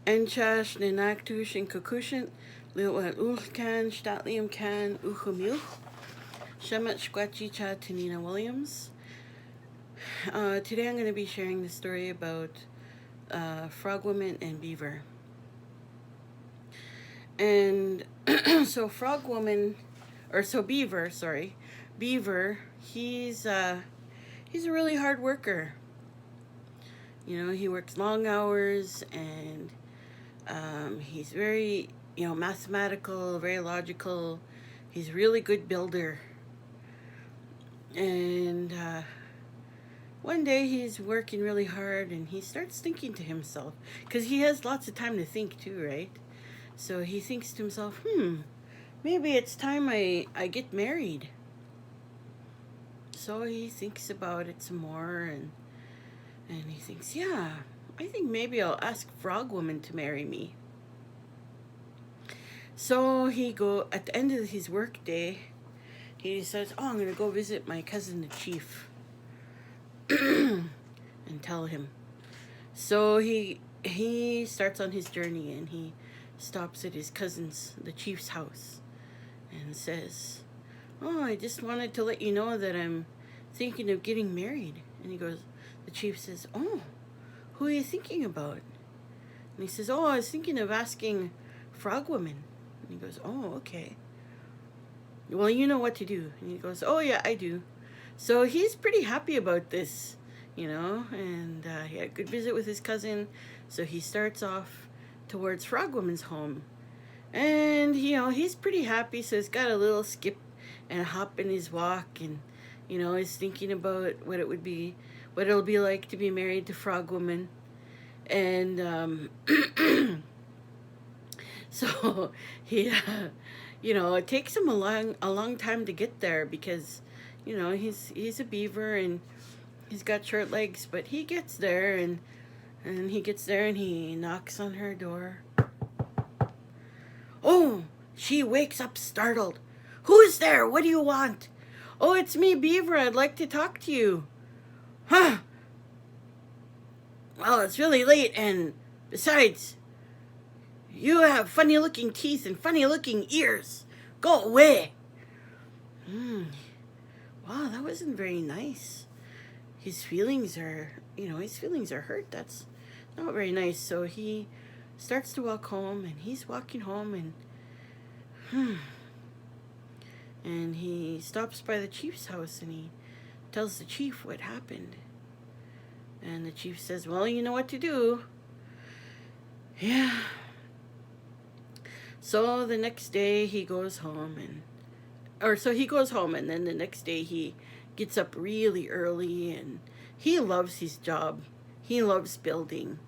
Enchas nenactus in kakushin, lil ulkan, statlium can, uchumil, shemet squatchicha Tanina Williams. Today I'm going to be sharing the story about Frog Woman and Beaver. And so Frog Woman, Beaver, sorry, Beaver, he's a really hard worker. You know, he works long hours and he's very, mathematical, very logical. He's a really good builder. And one day he's working really hard and he starts thinking to himself, because he has lots of time to think too, right? So he thinks to himself, maybe it's time I get married. So he thinks about it some more and he thinks, yeah, I think maybe I'll ask Frog Woman to marry me. So at the end of his work day, he decides, I'm going to go visit my cousin, the chief, and tell him. So he starts on his journey and he stops at his cousin's, the chief's house, and says, I just wanted to let you know that I'm thinking of getting married. And the chief says, who are you thinking about? And he says, I was thinking of asking Frog Woman. And he goes, okay. Well, you know what to do. And he goes, yeah, I do. So he's pretty happy about this, and he had a good visit with his cousin. So he starts off towards Frog Woman's home. And, he's pretty happy. So he's got a little skip and a hop in his walk. And, he's thinking about what it'll be like to be married to Frog Woman. And so he, it takes him a long time to get there because, he's a beaver and he's got short legs. But he gets there and he gets there and he knocks on her door. Oh, she wakes up startled. Who's there? What do you want? Oh, it's me, Beaver. I'd like to talk to you. Huh? Well, it's really late, and besides, you have funny looking teeth and funny looking ears. Go away. Wow, that wasn't very nice. His feelings are hurt. That's not very nice. So he starts to walk home, and he's walking home, and he stops by the chief's house, and he tells the chief what happened. And the chief says, well, you know what to do. Yeah. So the next day he goes home and then the next day he gets up really early and he loves his job. He loves building.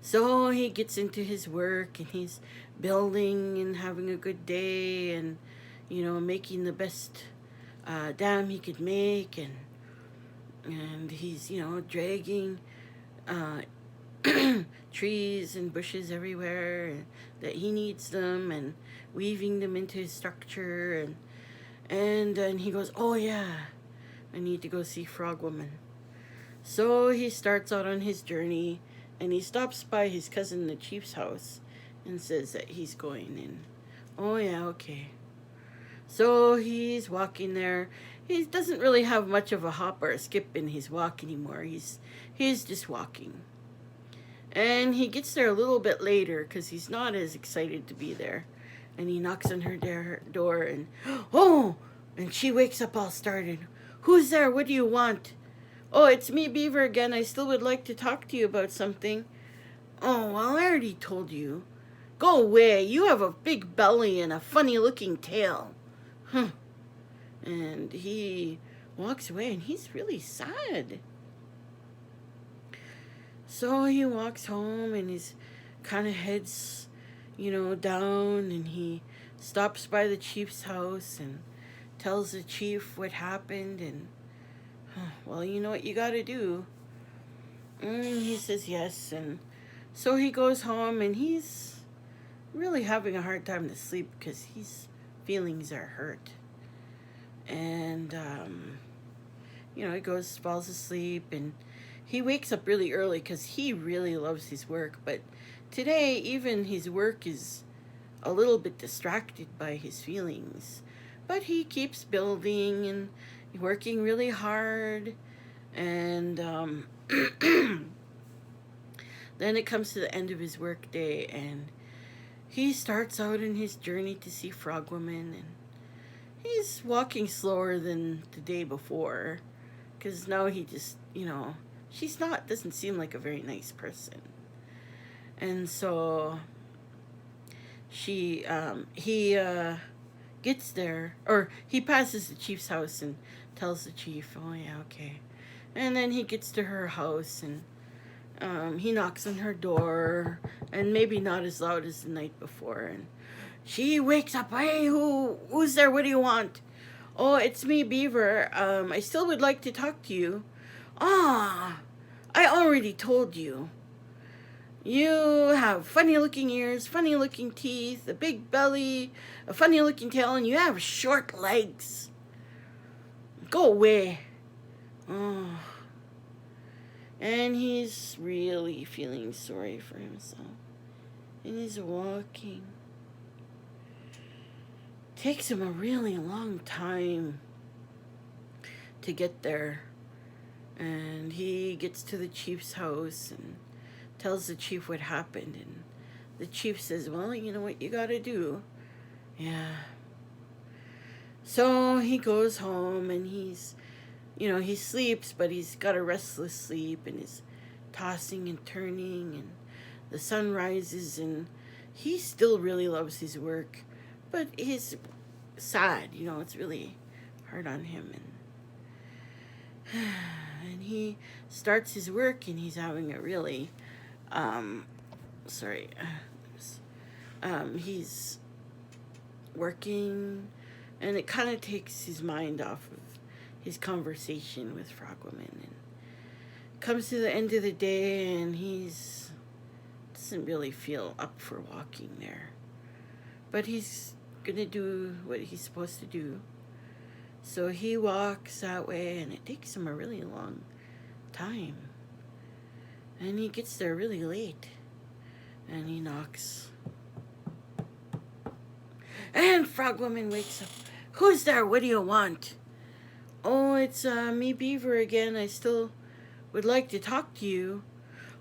So he gets into his work and he's building and having a good day and, making the best dam he could make and he's, dragging trees and bushes everywhere that he needs them and weaving them into his structure and then he goes, oh yeah, I need to go see Frog Woman. So he starts out on his journey and he stops by his cousin the chief's house and says that he's going in. Oh yeah, okay. So he's walking there. He doesn't really have much of a hop or a skip in his walk anymore. He's just walking. And he gets there a little bit later because he's not as excited to be there. And he knocks on her door and, and she wakes up all startled. Who's there? What do you want? Oh, it's me, Beaver, again. I still would like to talk to you about something. Oh, well, I already told you. Go away. You have a big belly and a funny-looking tail. And he walks away and he's really sad. So he walks home and his kind of heads, down, and he stops by the chief's house and tells the chief what happened and, well, you know what you gotta do. And he says yes, and so he goes home and he's really having a hard time to sleep because his feelings are hurt. And, he falls asleep and he wakes up really early because he really loves his work, but today, even his work is a little bit distracted by his feelings. But he keeps building and working really hard. And then it comes to the end of his work day, and he starts out in his journey to see Frogwoman, and he's walking slower than the day before, because now he just, doesn't seem like a very nice person. And so he gets there, or he passes the chief's house and tells the chief, oh yeah, okay. And then he gets to her house, and he knocks on her door, and maybe not as loud as the night before, and she wakes up. Hey, who's there? What do you want? Oh, it's me, Beaver. I still would like to talk to you. Ah, I already told you. You have funny looking ears, funny looking teeth, a big belly, a funny looking tail, and you have short legs. Go away. Oh. And he's really feeling sorry for himself. And he's walking. Takes him a really long time to get there. And he gets to the chief's house and tells the chief what happened. And the chief says, well, you know what you gotta do. Yeah. So he goes home, and he sleeps, but he's got a restless sleep, and he's tossing and turning, and the sun rises, and he still really loves his work, but he's sad, it's really hard on him. And he starts his work, and he's having a really, he's working, and it kind of takes his mind off of his conversation with Frogwoman, and comes to the end of the day, and he's doesn't really feel up for walking there, but he's gonna do what he's supposed to do. So he walks that way, and it takes him a really long time, and he gets there really late, and he knocks, and Frogwoman wakes up. Who's there? What do you want? Oh, it's me, Beaver, again. I still would like to talk to you.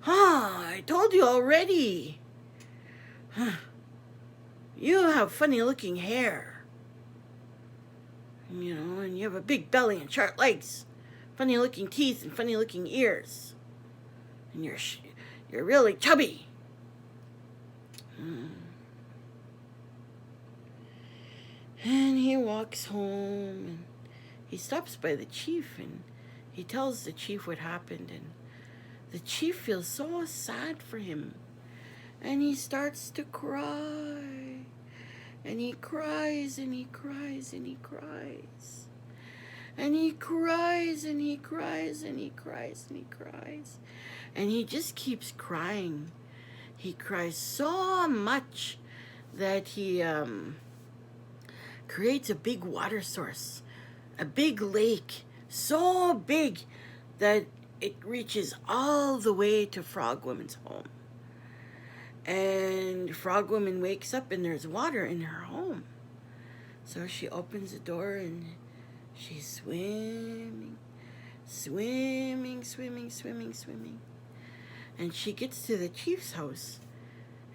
I told you already. You have funny looking hair. And you have a big belly and short legs. Funny looking teeth and funny looking ears. And you're really chubby. And he walks home, and he stops by the chief, and he tells the chief what happened, and the chief feels so sad for him, and he starts to cry, and he cries, and he cries, and he cries, and he cries, and he cries, and he cries, and he cries, and he just keeps crying. He cries so much that he creates a big water source, a big lake, so big that it reaches all the way to Frogwoman's home. And Frogwoman wakes up, and there's water in her home. So she opens the door, and she's swimming, swimming, swimming, swimming, swimming. And she gets to the chief's house,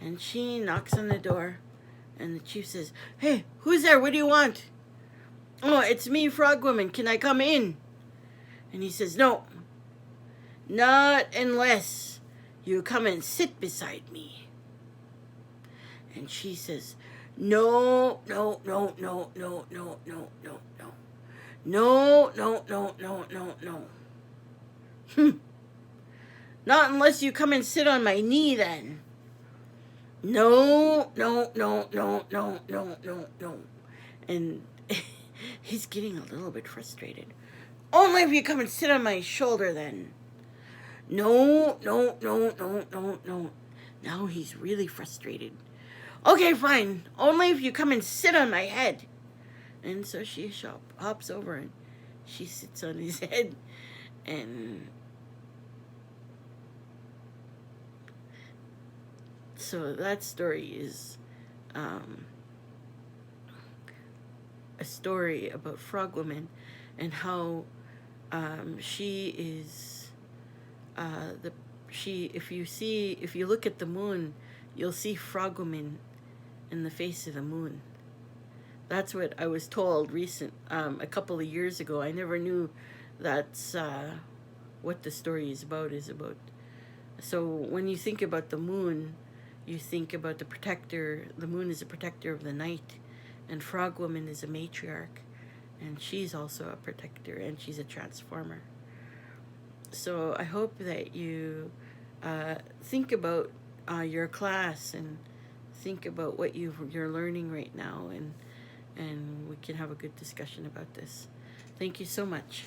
and she knocks on the door, and the chief says, hey, who's there? What do you want? Oh, it's me, Frogwoman. Can I come in? And he says, no, not unless you come and sit beside me. And she says, no, no, no, no, no, no, no, no, no. No, no, no, no, no, no. Not unless you come and sit on my knee, then. No, no, no, no, no, no, no, no. And he's getting a little bit frustrated. Only if you come and sit on my shoulder, then. No, no, no, no, no, no. Now he's really frustrated. Okay, fine. Only if you come and sit on my head. And so she hops over, and she sits on his head. And So that story is a story about Frog Woman and how she is the she if you look at the moon, you'll see Frog Woman in the face of the moon. That's what I was told a couple of years ago. I never knew that's what the story is about. So when you think about the moon, you think about the protector. The moon is a protector of the night, and Frog Woman is a matriarch, and she's also a protector, and she's a transformer. So I hope that you think about your class and think about what you're learning right now, and we can have a good discussion about this. Thank you so much.